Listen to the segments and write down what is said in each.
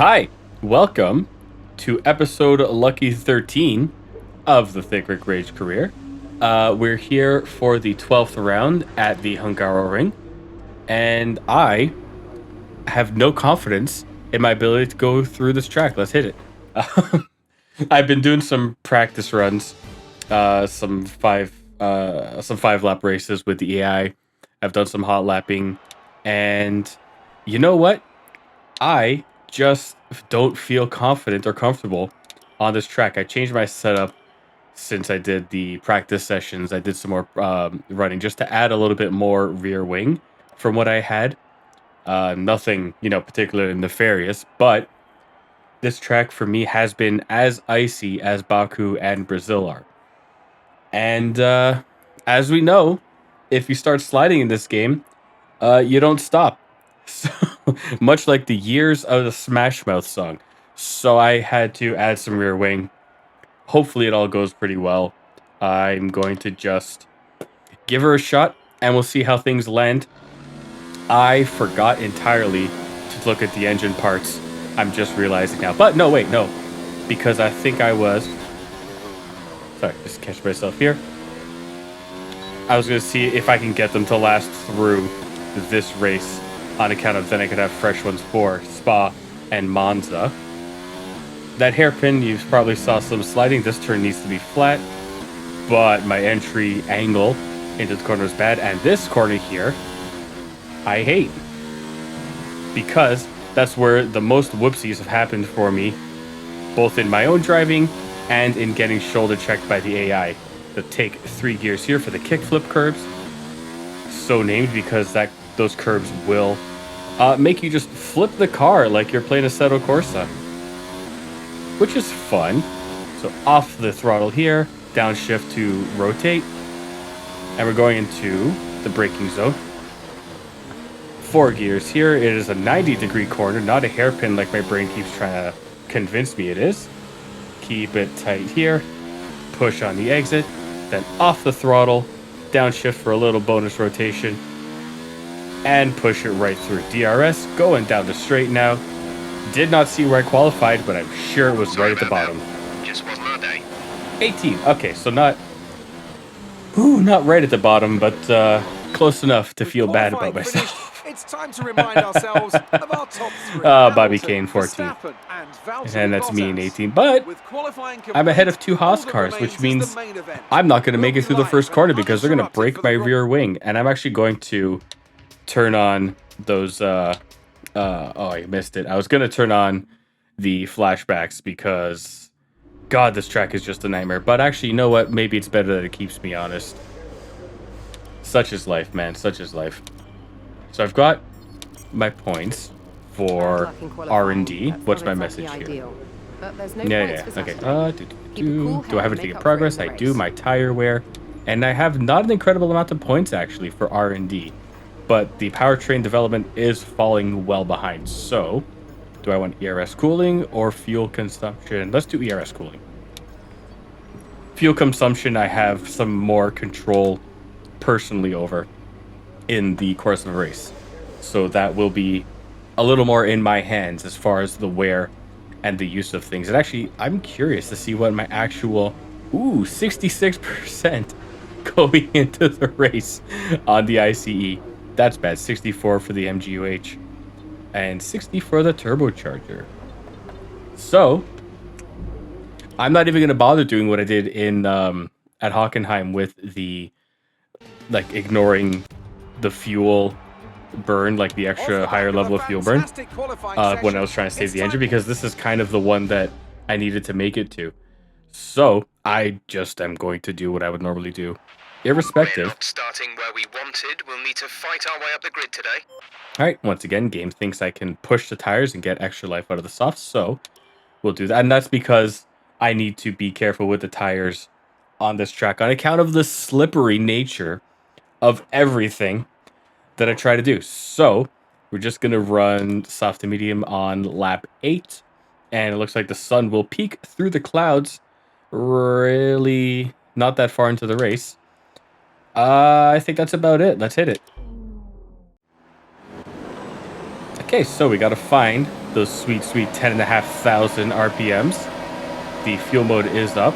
Hi, welcome to episode Lucky 13 of the Thicc Rage career. We're here for the 12th round at the Hungary, and I have no confidence in my ability to go through this track. Let's hit it. I've been doing some practice runs, some 5 lap races with the AI. I've done some hot lapping, and you know what? I just don't feel confident or comfortable on this track. I changed my setup since I did the practice sessions. I did some more running just to add a little bit more rear wing from what I had. Nothing, particularly nefarious, but this track for me has been as icy as Baku and Brazil are. And as we know, if you start sliding in this game, you don't stop. So much like the years of the Smash Mouth song. So I had to add some rear wing. Hopefully it all goes pretty well. I'm going to just give her a shot and we'll see how things land. I forgot entirely to look at the engine parts. I'm just realizing now. But no, wait, no. Because I think I was... Sorry, just catch myself here. I was going to see if I can get them to last through this race on account of then I could have fresh ones for Spa and Monza. That hairpin, you probably saw some sliding. This turn needs to be flat, but my entry angle into the corner is bad. And this corner here, I hate. Because that's where the most whoopsies have happened for me, both in my own driving and in getting shoulder checked by the AI. The take 3 gears here for the kickflip curbs. So named because those curbs will make you just flip the car like you're playing Assetto Corsa, which is fun. So off the throttle here, downshift to rotate, and we're going into the braking zone. 4 gears here. It is a 90-degree corner, not a hairpin like my brain keeps trying to convince me it is. Keep it tight here, push on the exit, then off the throttle, downshift for a little bonus rotation, and push it right through. DRS going down the straight now. Did not see where I qualified, but I'm sure it was right at the bottom. Just wasn't our day. 18. Okay, so not right at the bottom, but close enough to feel bad about myself. It's time to remind ourselves of our top 3. Bobby Kane, 14. And that's me in 18. But I'm ahead of 2 Haas cars, which means I'm not going to make it through the first corner because they're going to break my rear wing. And I'm actually going to turn on those... oh, I missed it. I was going to turn on the flashbacks because... God, this track is just a nightmare. But actually, you know what? Maybe it's better that it keeps me honest. Such is life, man. Such is life. So I've got my points for R&D. What's my message here? Yeah. Okay. Do I have anything in progress? I do. My tire wear. And I have not an incredible amount of points, actually, for R&D. But the powertrain development is falling well behind. So, do I want ERS cooling or fuel consumption? Let's do ERS cooling. Fuel consumption, I have some more control personally over in the course of a race. So that will be a little more in my hands as far as the wear and the use of things. And actually, I'm curious to see what my actual... 66% going into the race on the ICE. That's bad. 64 for the MGUH and 60 for the turbocharger. So I'm not even going to bother doing what I did in at Hockenheim with the ignoring the fuel burn, like the extra higher level of fuel burn when I was trying to save the engine, because this is kind of the one that I needed to make it to. So I just am going to do what I would normally do. Irrespective. We're not starting where we wanted. We'll need to fight our way up the grid today. Alright, once again, game thinks I can push the tires and get extra life out of the softs, so we'll do that. And that's because I need to be careful with the tires on this track on account of the slippery nature of everything that I try to do. So we're just going to run soft to medium on lap 8. And it looks like the sun will peek through the clouds really not that far into the race. I think that's about it. Let's hit it. Okay, so we got to find those sweet, sweet 10,500 RPMs. The fuel mode is up.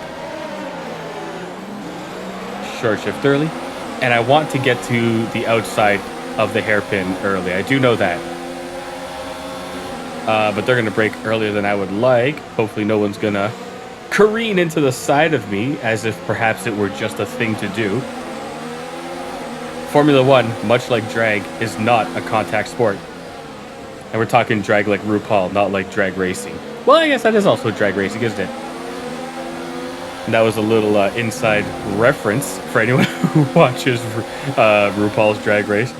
Short shift early. And I want to get to the outside of the hairpin early. I do know that. But they're going to brake earlier than I would like. Hopefully no one's going to careen into the side of me as if perhaps it were just a thing to do. Formula One, much like drag, is not a contact sport. And we're talking drag like RuPaul, not like drag racing. Well, I guess that is also drag racing, isn't it? And that was a little inside reference for anyone who watches RuPaul's Drag Race.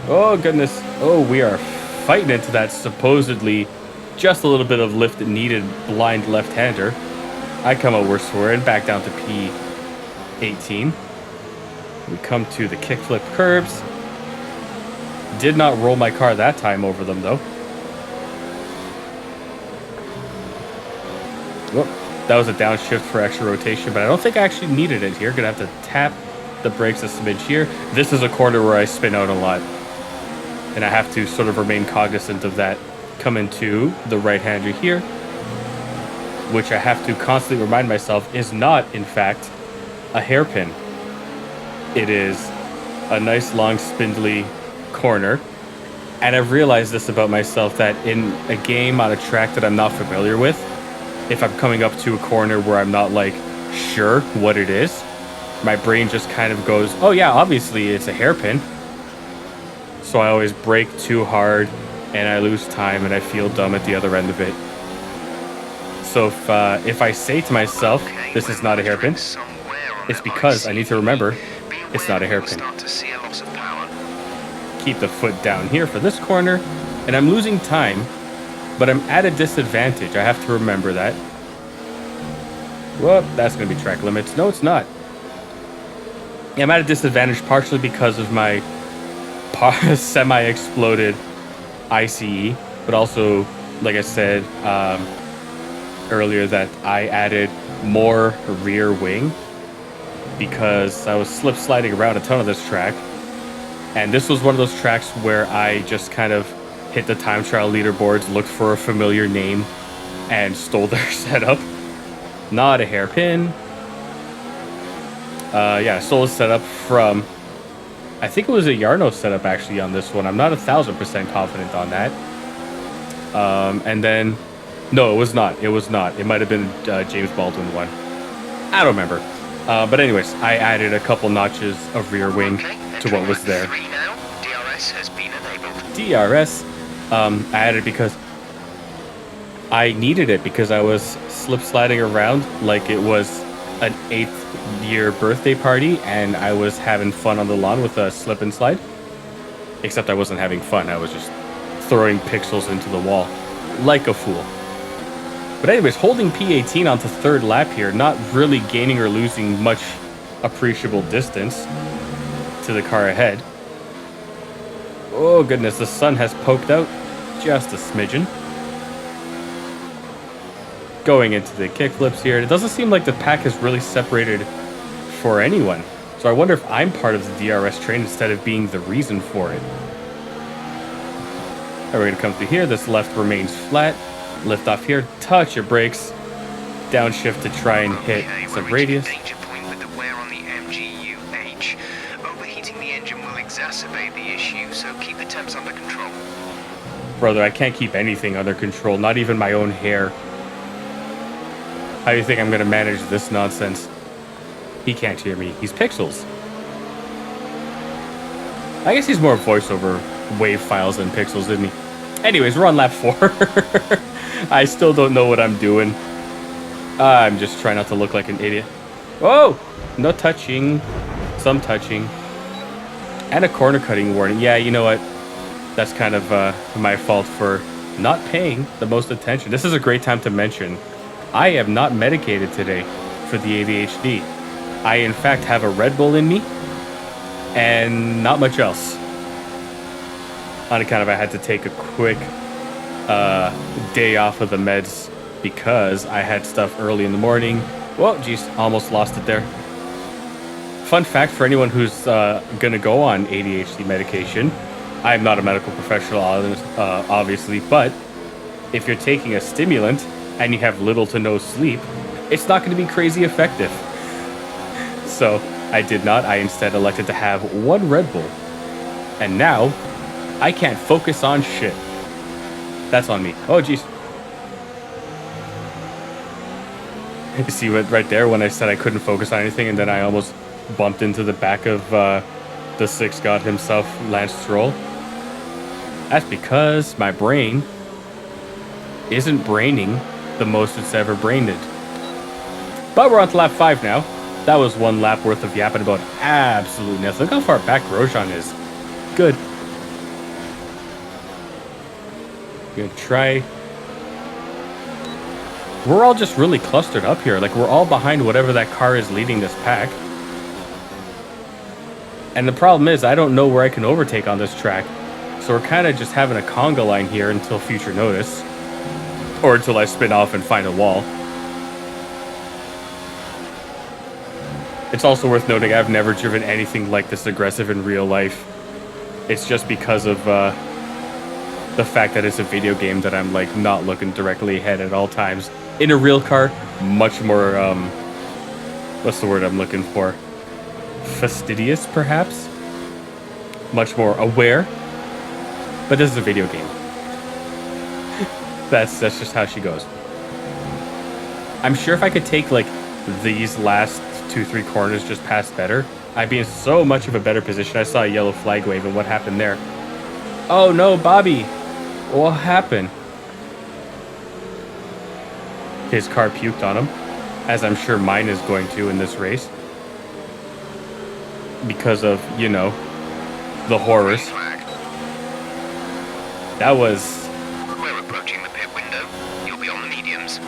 Oh, goodness. Oh, we are fighting into that supposedly just a little bit of lift needed blind left-hander. I come out worse for it and back down to P18. We come to the kickflip curbs. Did not roll my car that time over them, though. Whoop. That was a downshift for extra rotation, but I don't think I actually needed it here. Gonna have to tap the brakes a smidge here. This is a corner where I spin out a lot, and I have to sort of remain cognizant of that. Come into the right-hander here, which I have to constantly remind myself is not, in fact, a hairpin. It is a nice, long, spindly corner. And I've realized this about myself, that in a game on a track that I'm not familiar with, if I'm coming up to a corner where I'm not, like, sure what it is, my brain just kind of goes, oh yeah, obviously it's a hairpin. So I always brake too hard, and I lose time, and I feel dumb at the other end of it. So if I say to myself, this is not a hairpin, it's because I need to remember it's not a hairpin. Keep the foot down here for this corner, and I'm losing time, but I'm at a disadvantage. I have to remember that. Whoop, that's going to be track limits. No, it's not. Yeah, I'm at a disadvantage partially because of my semi-exploded ICE, but also, like I said earlier, that I added more rear wing because I was slip sliding around a ton of this track. And this was one of those tracks where I just kind of hit the time trial leaderboards, looked for a familiar name, and stole their setup. Not a hairpin. Yeah, I stole a setup from, I think it was a Yarno setup actually on this one. I'm not 1,000% confident on that. And then, no, it was not. It was not. It might have been James Baldwin one. I don't remember. But anyways, I added a couple notches of rear wing to what was there. DRS has been enabled. DRS, I added because I needed it, because I was slip sliding around like it was an 8th year birthday party, and I was having fun on the lawn with a slip and slide. Except I wasn't having fun. I was just throwing pixels into the wall like a fool. But anyways, holding P18 onto third lap here, not really gaining or losing much appreciable distance to the car ahead. Oh goodness, the sun has poked out just a smidgen. Going into the kickflips here, it doesn't seem like the pack is really separated for anyone. So I wonder if I'm part of the DRS train instead of being the reason for it. Alright, we're going to come through here. This left remains flat. Lift off here, touch your brakes, downshift to try and hit some radius. Danger point with the wear on the MGUH. Overheating the engine will exacerbate the issue, so keep the temps under control. Brother, I can't keep anything under control, not even my own hair. How do you think I'm going to manage this nonsense? He can't hear me. He's Pixels. I guess he's more voiceover wave files than Pixels, isn't he? Anyways, we're on lap 4. I still don't know what I'm doing. I'm just trying not to look like an idiot. Oh! No touching. Some touching. And a corner cutting warning. Yeah, you know what? That's kind of my fault for not paying the most attention. This is a great time to mention I am not medicated today for the ADHD. I, in fact, have a Red Bull in me and not much else. On account of I had to take a quick day off of the meds because I had stuff early in the morning. Whoa, geez, almost lost it there. Fun fact for anyone who's going to go on ADHD medication. I'm not a medical professional, obviously, but if you're taking a stimulant and you have little to no sleep, it's not going to be crazy effective. So I did not. I instead elected to have one Red Bull. And now I can't focus on shit. That's on me. Oh, jeez. You see what right there when I said I couldn't focus on anything, and then I almost bumped into the back of the Thicc god himself, Lance Stroll? That's because my brain isn't braining the most it's ever brained. But we're on to lap 5 now. That was one lap worth of yapping about absolutely nothing. Look how far back Grosjean is. Good. Good try. We're all just really clustered up here. Like, we're all behind whatever that car is leading this pack. And the problem is, I don't know where I can overtake on this track. So we're kind of just having a conga line here until future notice. Or until I spin off and find a wall. It's also worth noting I've never driven anything like this aggressive in real life. It's just because of the fact that it's a video game that I'm like not looking directly ahead at all times. In a real car, much more, what's the word I'm looking for? Fastidious, perhaps? Much more aware. But this is a video game. That's just how she goes. I'm sure if I could take like these last 2-3 corners just past better, I'd be in so much of a better position. I saw a yellow flag wave, and what happened there? Oh no, Bobby! What happened? His car puked on him, as I'm sure mine is going to in this race. Because of, you know, the horrors. That was... We're approaching the pit window. You'll be on the mediums.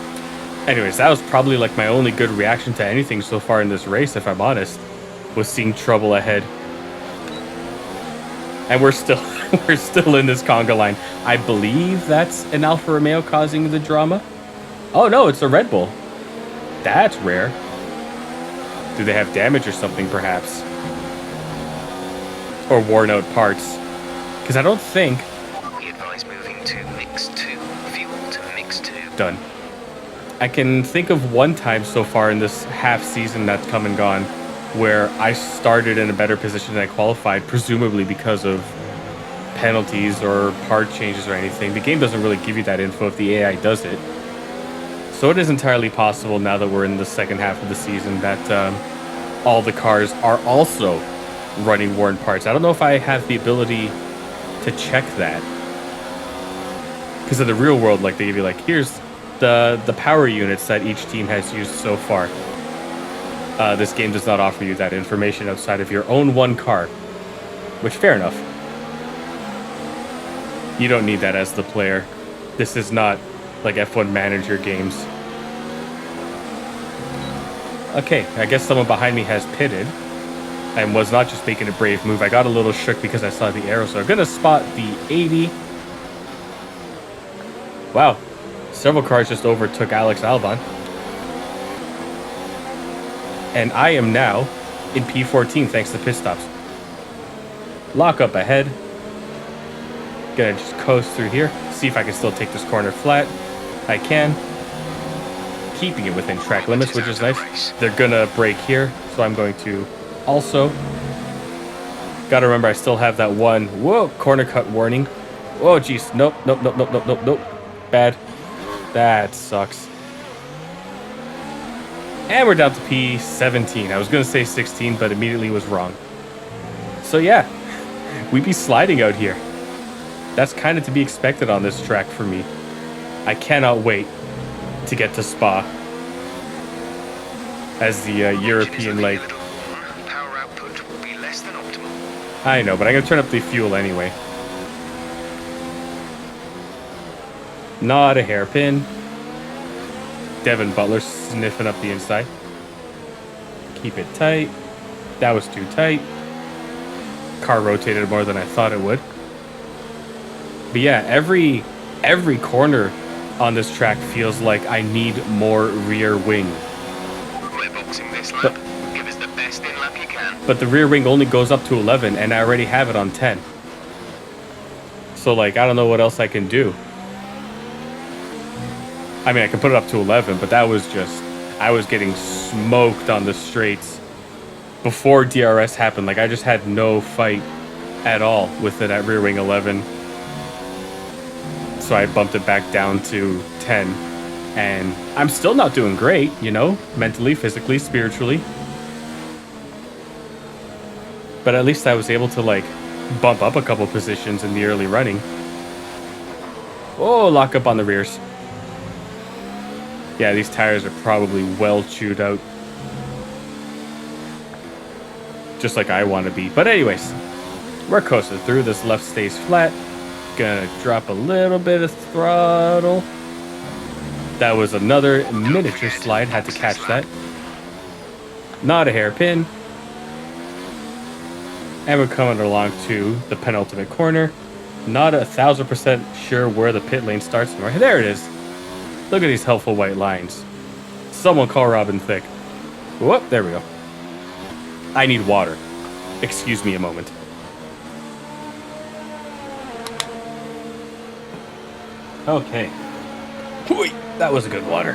Anyways, that was probably like my only good reaction to anything so far in this race, if I'm honest, was seeing trouble ahead. And we're still in this conga line. I believe that's an Alfa Romeo causing the drama. Oh no, it's a Red Bull. That's rare. Do they have damage or something, perhaps? Or worn out parts? Because I don't think... We advise moving to mix 2. Fuel to mix 2. Done. I can think of one time so far in this half season that's come and gone where I started in a better position than I qualified, presumably because of penalties or part changes or anything. The game doesn't really give you that info if the AI does it. So it is entirely possible now that we're in the second half of the season that all the cars are also running worn parts. I don't know if I have the ability to check that. Because in the real world, like, they give you, like, here's the power units that each team has used so far. This game does not offer you that information outside of your own one car. Which, fair enough. You don't need that as the player. This is not like F1 Manager games. Okay, I guess someone behind me has pitted and was not just making a brave move. I got a little shook because I saw the arrow, so I'm gonna spot the 80. Wow, several cars just overtook Alex Albon. And I am now in P14 thanks to pit stops. Lock up ahead. Gonna just coast through here. See if I can still take this corner flat. I can. Keeping it within track limits, which is nice. They're gonna brake here, so I'm going to also. Gotta remember, I still have that one. Whoa, corner cut warning. Oh, jeez. Nope, nope, nope, nope, nope, nope, nope. Bad. That sucks. And we're down to P17. I was gonna say 16, but immediately was wrong. So yeah, we be sliding out here. That's kind of to be expected on this track for me. I cannot wait to get to Spa as the European leg. Power output will be less than optimal. I know, but I'm going to turn up the fuel anyway. Not a hairpin. Devin Butler sniffing up the inside. Keep it tight. That was too tight. Car rotated more than I thought it would. But yeah, every corner on this track feels like I need more rear wing. We're boxing this lap. Give us the best in lap you can. But the rear wing only goes up to 11, and I already have it on 10. So, like, I don't know what else I can do. I mean, I can put it up to 11, but that was just, I was getting smoked on the straights before DRS happened. Like, I just had no fight at all with it at rear wing 11. So I bumped it back down to 10. And I'm still not doing great, you know, mentally, physically, spiritually. But at least I was able to, like, bump up a couple positions in the early running. Oh, lock up on the rears. Yeah, these tires are probably well chewed out. Just like I want to be. But anyways, we're coasting through. This left stays flat. Gonna drop a little bit of throttle. That was another miniature slide. Had to catch that. Not a hairpin. And we're coming along to the penultimate corner. Not 1,000% sure where the pit lane starts. There it is. Look at these helpful white lines. Someone call Robin Thicc. Whoop, there we go. I need water. Excuse me a moment. Okay. Wait, that was a good water.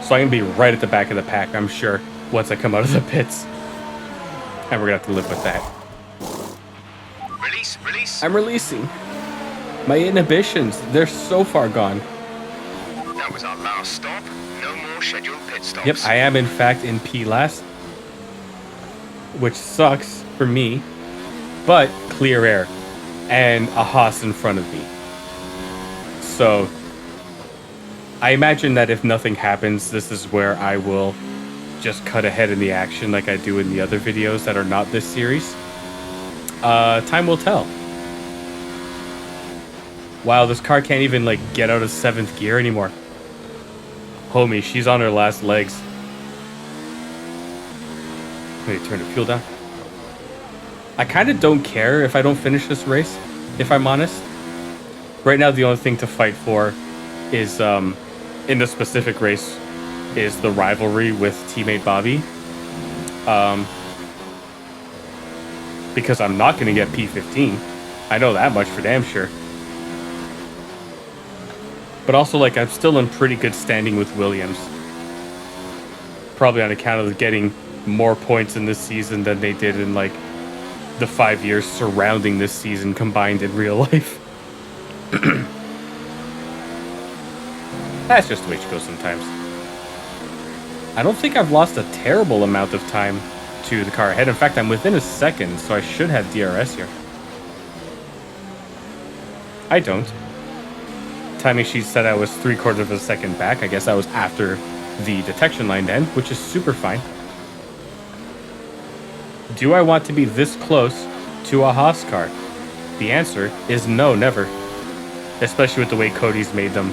So I'm going to be right at the back of the pack, I'm sure, once I come out of the pits. And we're going to have to live with that. Release. I'm releasing. My inhibitions, they're so far gone. That was our last stop. No more scheduled pit stops. Yep, I am in fact in P last. Which sucks for me. But clear air. And a Haas in front of me. So I imagine that if nothing happens, this is where I will just cut ahead in the action like I do in the other videos that are not this series. Time will tell. Wow, this car can't even like get out of 7th gear anymore. Homie, she's on her last legs. Wait, turn the fuel down. I kind of don't care if I don't finish this race, if I'm honest. Right now, the only thing to fight for is, in the specific race, is the rivalry with teammate Bobby. Because I'm not going to get P15. I know that much for damn sure. But also, like, I'm still in pretty good standing with Williams. Probably on account of getting more points in this season than they did in, like, the 5 years surrounding this season combined in real life. That's just the way it goes sometimes. I don't think I've lost a terrible amount of time to the car ahead. In fact, I'm within a second, so I should have DRS here. I don't. Timing sheet said I was 3/4 of a second back. I guess that was after the detection line then, which is super fine. Do I want to be this close to a Haas car? The answer is no, never. Especially with the way Cody's made them.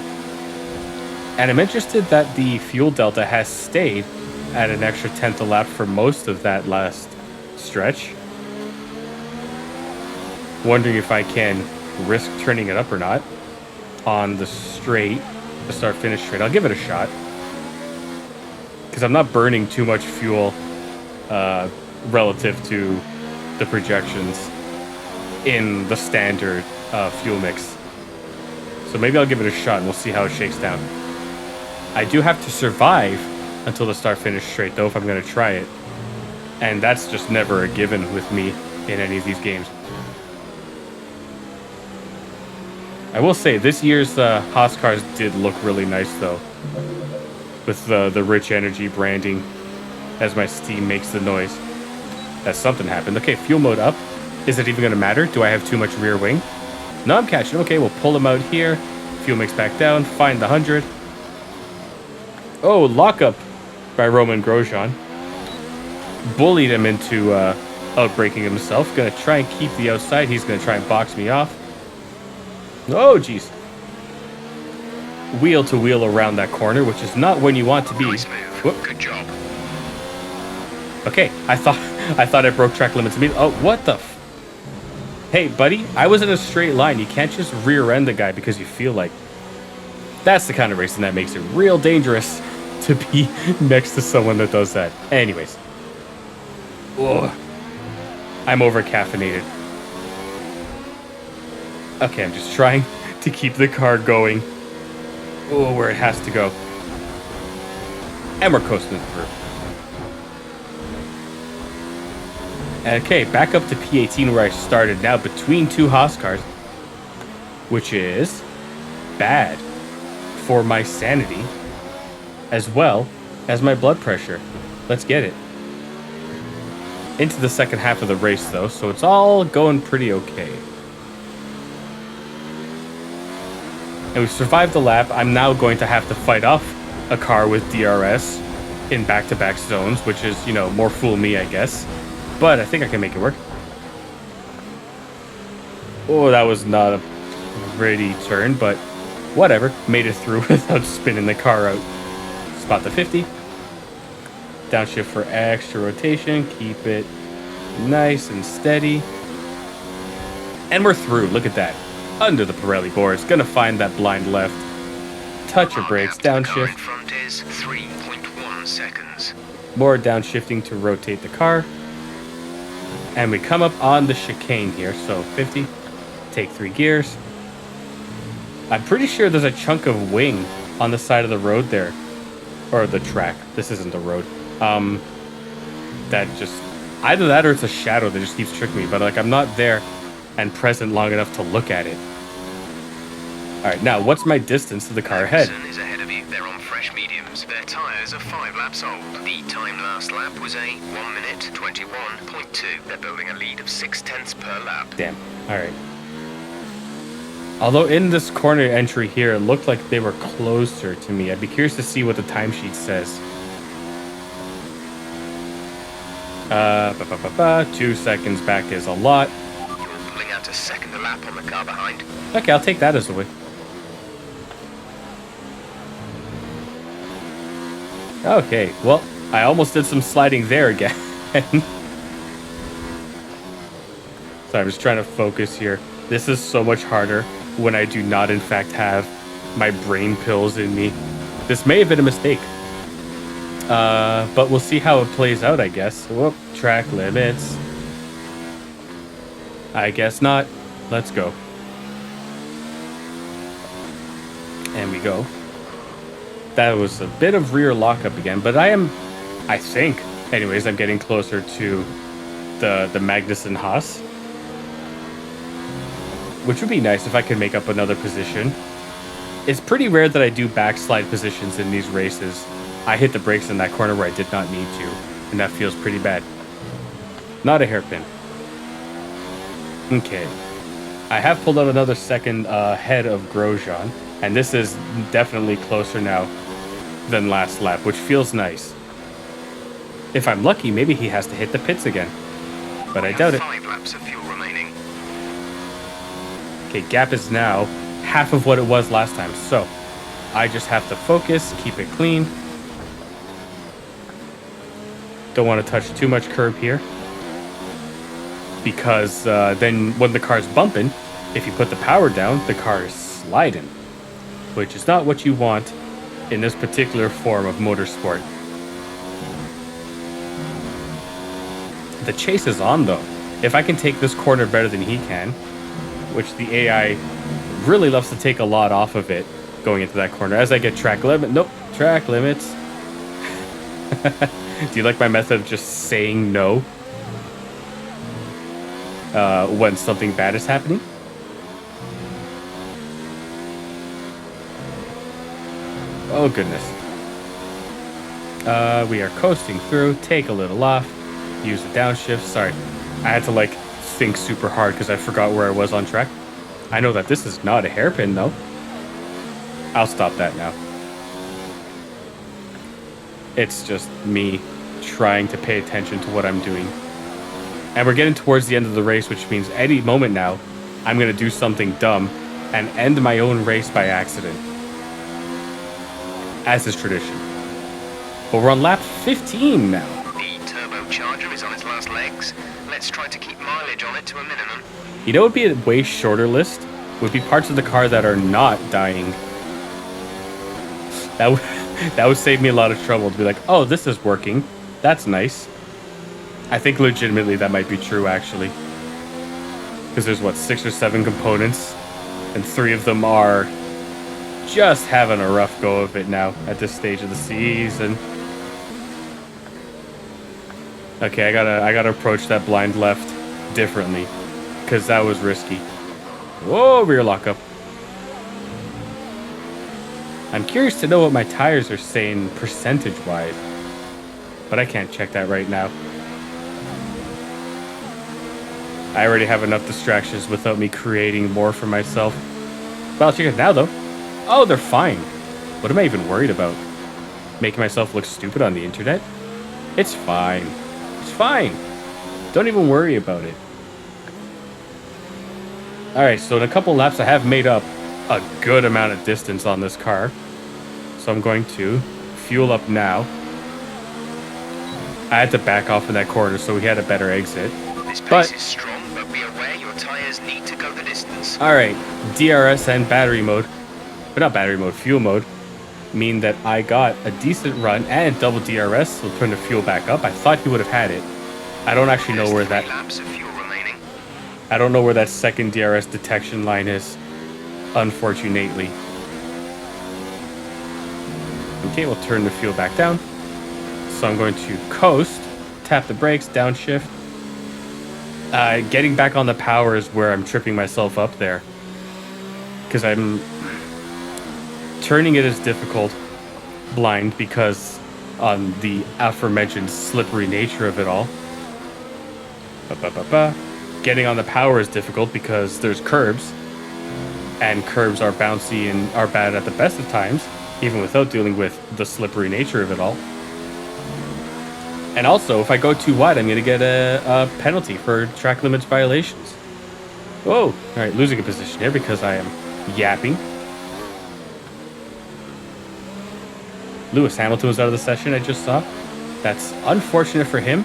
And I'm interested that the fuel delta has stayed at an extra 10th a lap for most of that last stretch. Wondering if I can risk turning it up or not on the straight, the start-finish straight. I'll give it a shot. Because I'm not burning too much fuel relative to the projections in the standard fuel mix. So maybe I'll give it a shot and we'll see how it shakes down. I do have to survive until the start-finish straight, though, if I'm going to try it. And that's just never a given with me in any of these games. I will say, this year's Haas cars did look really nice, though. With the rich energy branding as my Steam makes the noise. That something happened. Okay, fuel mode up. Is it even going to matter? Do I have too much rear wing? No, I'm catching. Okay, we'll pull him out here. Fuel mix back down. Find the 100. Oh, lockup by Roman Grosjean. Bullied him into outbraking himself. Gonna try and keep the outside. He's gonna try and box me off. Oh, jeez. Wheel to wheel around that corner, which is not when you want to be. Nice move. Whoop. Good job. Okay, I thought I broke track limits. Oh, what the? Hey, buddy, I was in a straight line. You can't just rear end the guy because you feel like. That's the kind of racing that makes it real dangerous to be next to someone that does that. Anyways. Ugh. I'm over caffeinated. Okay, I'm just trying to keep the car going Oh, where it has to go. And we're coasting through. Okay, back up to P18 where I started. Now between two Haas cars, which is bad for my sanity as well as my blood pressure. Let's get it. Into the second half of the race, though, so it's all going pretty okay. And we've survived the lap. I'm now going to have to fight off a car with DRS in back-to-back zones, which is, you know, more fool me, I guess. But I think I can make it work. Oh, that was not a pretty turn, but whatever. Made it through without spinning the car out. Spot the 50. Downshift for extra rotation. Keep it nice and steady. And we're through. Look at that. Under the Pirelli boards. Gonna find that blind left. Touch your brakes. Downshift. Front is 3.1 seconds. More downshifting to rotate the car. And we come up on the chicane here. So 50. Take 3 gears. I'm pretty sure there's a chunk of wing on the side of the road there. Or the track. This isn't the road. That just... Either that or it's a shadow that just keeps tricking me. But like I'm not there and present long enough to look at it. Alright, now what's my distance to the car ahead? Is ahead of you. They're on fresh mediums. Their tyres are 5 laps old. The time last lap was a 1 minute 21.2. They're building a lead of 0.6 per lap. Damn. Alright. Although in this corner entry here, it looked like they were closer to me. I'd be curious to see what the timesheet says. 2 seconds back is a lot. You're pulling out a second a lap on the car behind. Okay, I'll take that as a win. Okay, well, I almost did some sliding there again. So I'm just trying to focus here. This is so much harder when I do not, in fact, have my brain pills in me. This may have been a mistake. But we'll see how it plays out, I guess. Whoop, track limits. I guess not. Let's go. And we go. That was a bit of rear lockup again, but I think, anyways, I'm getting closer to the Magnussen Haas. Which would be nice if I could make up another position. It's pretty rare that I do backslide positions in these races. I hit the brakes in that corner where I did not need to, and that feels pretty bad. Not a hairpin. Okay. I have pulled out another second ahead of Grosjean, and this is definitely closer now than last lap, which feels nice. If I'm lucky, maybe he has to hit the pits again, but I doubt it. 5 laps of fuel remaining. Okay, gap is now half of what it was last time, so I just have to focus, keep it clean. Don't want to touch too much curb here, because then when the car's bumping, if you put the power down, the car is sliding, which is not what you want in this particular form of motorsport. The chase is on, though. If I can take this corner better than he can, which the AI really loves to take a lot off of it going into that corner. As I get track limit, nope, track limits. Do you like my method of just saying no when something bad is happening? Oh, goodness. We are coasting through. Take a little off. Use the downshift. Sorry. I had to, like, think super hard because I forgot where I was on track. I know that this is not a hairpin, though. I'll stop that now. It's just me trying to pay attention to what I'm doing. And we're getting towards the end of the race, which means any moment now, I'm going to do something dumb and end my own race by accident. As is tradition. But we're on lap 15 now. The turbocharger is on its last legs. Let's try to keep mileage on it to a minimum. You know what would be a way shorter list? Would be parts of the car that are not dying. That would save me a lot of trouble to be like, oh, this is working. That's nice. I think legitimately that might be true, actually. Because there's, what, 6 or 7 components? And 3 of them are just having a rough go of it now at this stage of the season. Okay, I gotta approach that blind left differently, because that was risky. Whoa, rear lockup. I'm curious to know what my tires are saying percentage-wise, but I can't check that right now. I already have enough distractions without me creating more for myself. But I'll check it now, though. Oh, they're fine. What am I even worried about? Making myself look stupid on the internet? It's fine. It's fine. Don't even worry about it. Alright, so in a couple laps, I have made up a good amount of distance on this car. So I'm going to fuel up now. I had to back off in that corner, so we had a better exit. This pace is strong, but be aware your tires need to go the distance. Alright, DRS and battery mode, but not battery mode, fuel mode, mean that I got a decent run and double DRS, so putting the fuel back up. I thought he would have had it. I don't actually know where that... laps of fuel remaining. I don't know where that second DRS detection line is, unfortunately. Okay, we'll turn the fuel back down. So I'm going to coast, tap the brakes, downshift. Getting back on the power is where I'm tripping myself up there. Because I'm... Turning it is difficult blind because on the aforementioned slippery nature of it all. Getting on the power is difficult because there's curbs. And curbs are bouncy and are bad at the best of times, even without dealing with the slippery nature of it all. And also, if I go too wide, I'm going to get a penalty for track limits violations. Whoa. All right, losing a position here because I am yapping. Lewis Hamilton was out of the session, I just saw. That's unfortunate for him.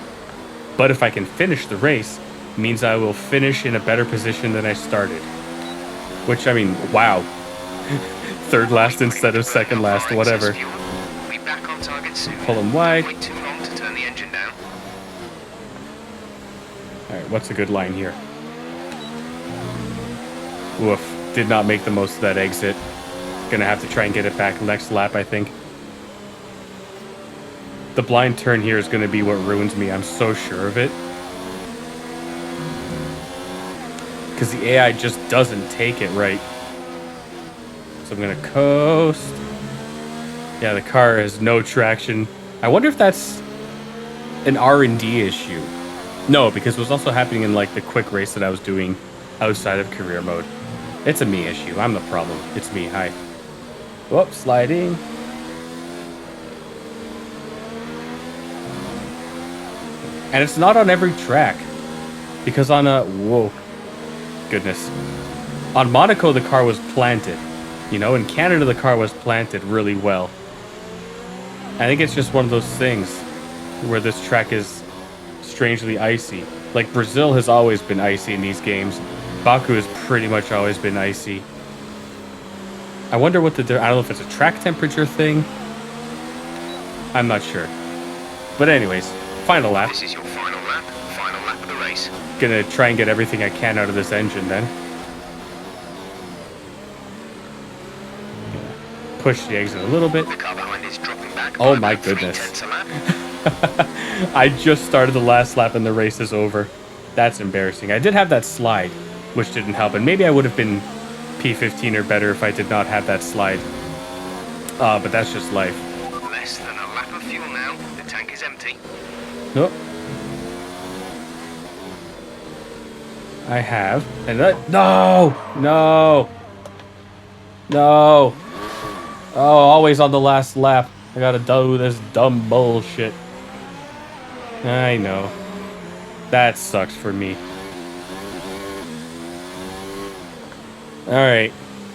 But if I can finish the race, means I will finish in a better position than I started. Which, I mean, wow. Third last instead of second last, whatever. Pull him wide. Alright, what's a good line here? Woof. Did not make the most of that exit. Gonna have to try and get it back next lap, I think. The blind turn here is gonna be what ruins me. I'm so sure of it. Because the AI just doesn't take it right. So I'm gonna coast. Yeah, the car has no traction. I wonder if that's an R&D issue. No, because it was also happening in like the quick race that I was doing outside of career mode. It's a me issue. I'm the problem. It's me. Hi. Whoops, sliding. And it's not on every track. Because on a... Whoa. Goodness. On Monaco, the car was planted. You know, in Canada, the car was planted really well. I think it's just one of those things where this track is strangely icy. Like, Brazil has always been icy in these games. Baku has pretty much always been icy. I wonder what the... I don't know if it's a track temperature thing. I'm not sure. But anyways, final lap. This is your final lap. Final lap of the race. Gonna try and get everything I can out of this engine then. Push the exit a little bit. The car behind is dropping back. Oh my goodness. I just started the last lap and the race is over. That's embarrassing. I did have that slide, which didn't help. And maybe I would have been P15 or better if I did not have that slide. But that's just life. Less than a lap of fuel now. The tank is empty. Nope. I have. And that... No! No! No! Oh, always on the last lap. I gotta do this dumb bullshit. I know. That sucks for me. Alright.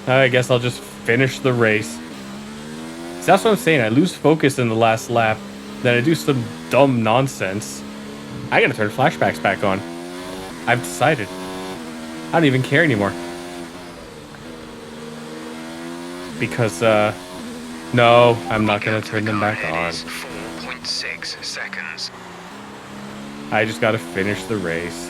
I guess I'll just finish the race. See, that's what I'm saying. I lose focus in the last lap. Then I do some dumb nonsense. I gotta turn flashbacks back on. I've decided. I don't even care anymore. Because, no, I'm not gonna turn them back on. 4.6 seconds. I just gotta finish the race.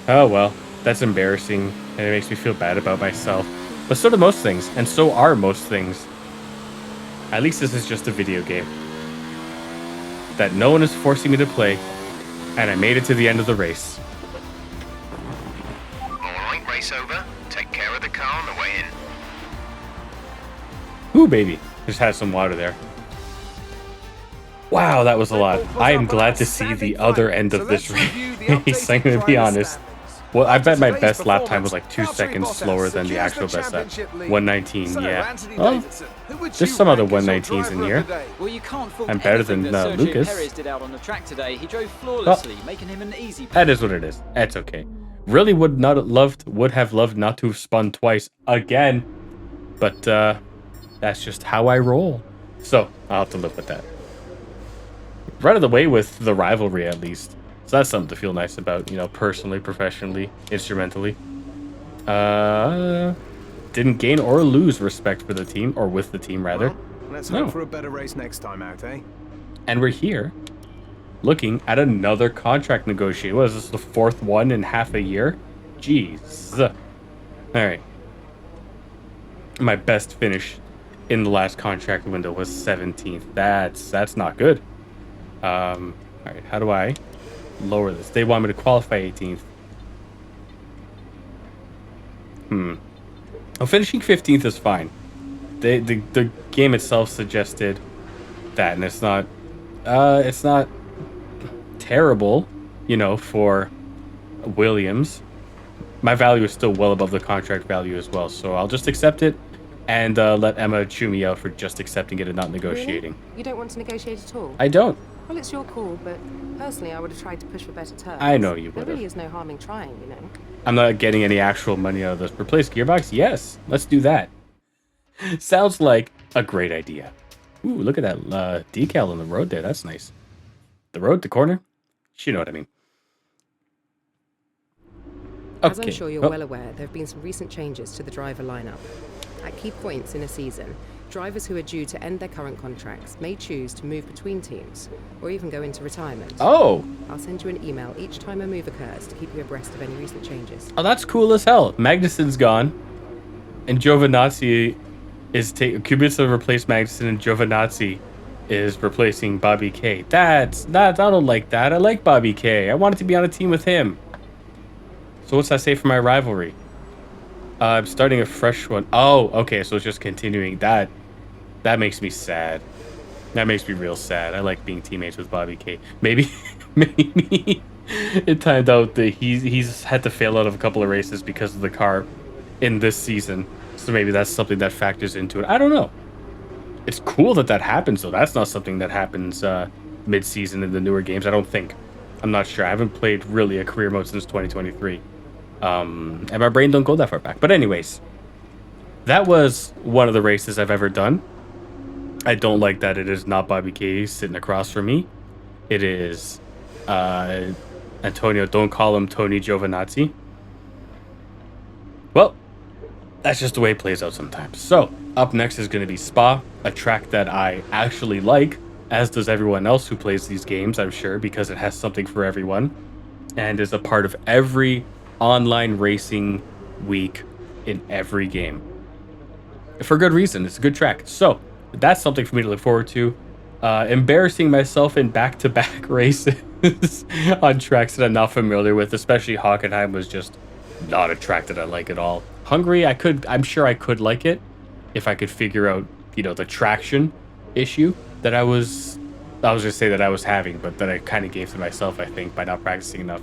Oh well, that's embarrassing, and it makes me feel bad about myself. But so do most things, and so are most things. At least this is just a video game that no one is forcing me to play, and I made it to the end of the race. Alright, race over. Take care of the car on the way in. Ooh, baby. Just had some water there. Wow, that was a lot. I am glad to see the other end of this race, I'm going to be honest. Well, I bet my best lap time was like 2 seconds slower than the actual best lap. 119, yeah. Oh, there's some other 119s in here. Well, you can't fault I'm better anything than that Sergio Lucas. Perez did out on the track today. He drove flawlessly, making him an easy. That is what it is. That's okay. Really would have loved not to have spun twice again, but that's just how I roll. So I'll have to live with that. Right out of the way with the rivalry, at least. So that's something to feel nice about, you know, personally, professionally, instrumentally. Didn't gain or lose respect for the team, or with the team, rather. Well, let's hope for a better race next time out, eh? And we're here, looking at another contract negotiation. What is this, the fourth one in half a year? Jeez. All right. My best finish in the last contract window was 17th. That's not good. All right, how do I lower this? They want me to qualify 18th. Well, finishing 15th is fine. The game itself suggested that, and it's not terrible, you know, for Williams. My value is still well above the contract value as well, so I'll just accept it and let Emma chew me out for just accepting it and not negotiating. Really? You don't want to negotiate at all? I don't. Well, it's your call, but personally, I would have tried to push for better terms. I know you would There have. really is no harm in trying, you know. I'm not getting any actual money out of this. Replace gearbox? Yes, let's do that. Sounds like a great idea. Ooh, look at that decal on the road there. That's nice. The road, the corner? You know what I mean. As I'm sure you're well aware, there have been some recent changes to the driver lineup. At key points in a season, drivers who are due to end their current contracts may choose to move between teams or even go into retirement. Oh, I'll send you an email each time a move occurs to keep you abreast of any recent changes. oh, that's cool as hell. Magnussen's gone, and Giovinazzi is Kubica replaced Magnussen, and Giovinazzi is replacing Bobby K. I don't like that. I like Bobby K. I wanted to be on a team with him. So what's that say for my rivalry? I'm starting a fresh one. Oh, okay, so it's just continuing. That makes me sad. That makes me real sad. I like being teammates with Bobby K. Maybe it turned out that he's had to fail out of a couple of races because of the car in this season. So maybe that's something that factors into it. I don't know. It's cool that happens, though. That's not something that happens mid-season in the newer games, I don't think. I'm not sure. I haven't played really a career mode since 2023. And my brain don't go that far back. But anyways, that was one of the races I've ever done. I don't like that it is not Bobby K sitting across from me. It is Antonio, don't call him Tony Giovinazzi. Well, that's just the way it plays out sometimes. So, up next is going to be Spa, a track that I actually like, as does everyone else who plays these games, I'm sure, because it has something for everyone, and is a part of every online racing week in every game. For good reason. It's a good track. So, that's something for me to look forward to. Embarrassing myself in back-to-back races on tracks that I'm not familiar with, especially Hockenheim was just not a track that I like at all. Hungary, I'm sure I could like it if I could figure out, you know, the traction issue that I was gonna say that I was having, but that I kind of gave to myself, I think, by not practicing enough.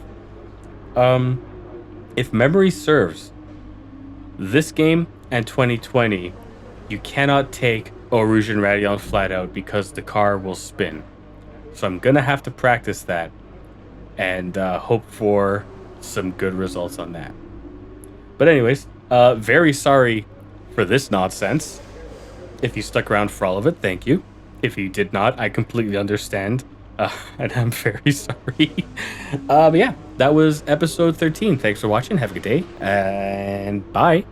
If memory serves, this game and 2020, you cannot take Rouge and Radion flat out because the car will spin. So I'm gonna have to practice that and hope for some good results on that. But anyways, very sorry for this nonsense. If you stuck around for all of it, thank you. If you did not, I completely understand. And I'm very sorry. But yeah, that was episode 13. Thanks for watching. Have a good day. And bye.